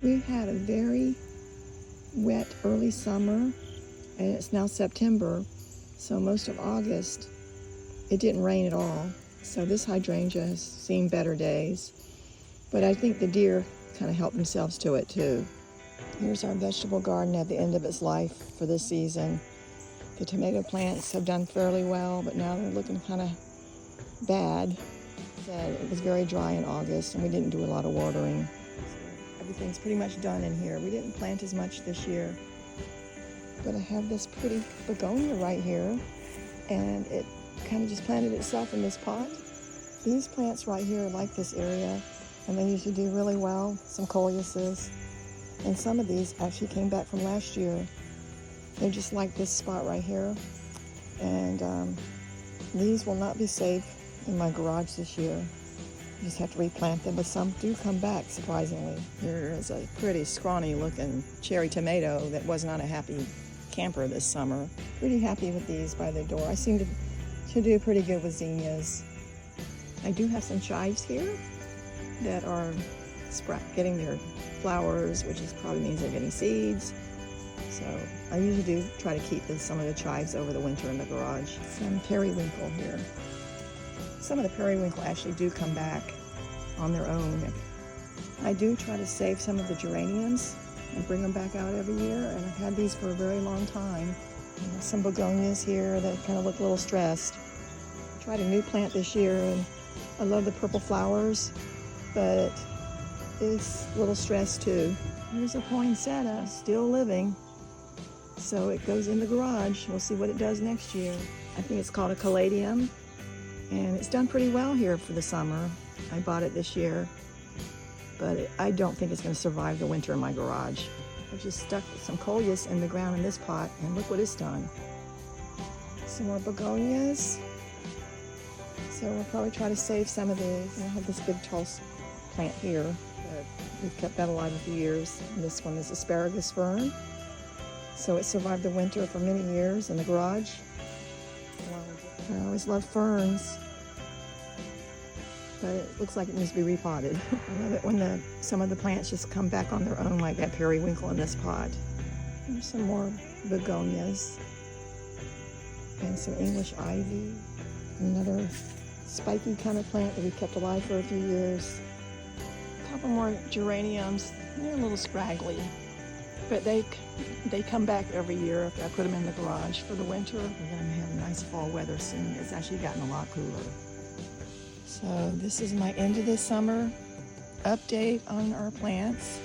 We had a very wet early summer, and it's now September, so most of August it didn't rain at all. So this hydrangea has seen better days, but I think the deer kind of helped themselves to it too. Here's our vegetable garden at the end of its life for this season. The tomato plants have done fairly well, but now they're looking kind of bad. It was very dry in August, and we didn't do a lot of watering. Everything's pretty much done in here. We didn't plant as much this year, but I have this pretty begonia right here, and it kind of just planted itself in this pot. These plants right here like this area, and they usually do really well. Some coleuses, and some of these actually came back from last year. They just like this spot right here, and these will not be safe in my garage this year. You just have to replant them, but some do come back, surprisingly. Here is a pretty scrawny looking cherry tomato that was not a happy camper this summer. Pretty happy with these by the door. I seem to do pretty good with zinnias. I do have some chives here that are getting their flowers, which probably means they're getting seeds. So I usually do try to keep some of the chives over the winter in the garage. Some periwinkle here. Some of the periwinkle actually do come back on their own. I do try to save some of the geraniums and bring them back out every year, and I've had these for a very long time. Some begonias here that kind of look a little stressed. Tried a new plant this year, and I love the purple flowers, but it's a little stressed too. Here's a poinsettia, still living. So it goes in the garage. We'll see what it does next year. I think it's called a caladium, and it's done pretty well here for the summer. I bought it this year, but I don't think it's going to survive the winter in my garage. I've just stuck some coleus in the ground in this pot, and look what it's done. Some more begonias. So we'll probably try to save some of these. And I have this big tall plant here, but we've kept that alive a few years. And this one is asparagus fern. So it survived the winter for many years in the garage. I always love ferns, but it looks like it needs to be repotted. I love it when some of the plants just come back on their own, like that periwinkle in this pot. There's some more begonias and some English ivy, another spiky kind of plant that we've kept alive for a few years. A couple more geraniums. They're a little scraggly, but they come back every year if I put them in the garage for the winter. We're going to have nice fall weather soon. It's actually gotten a lot cooler. So this is my end of the summer update on our plants.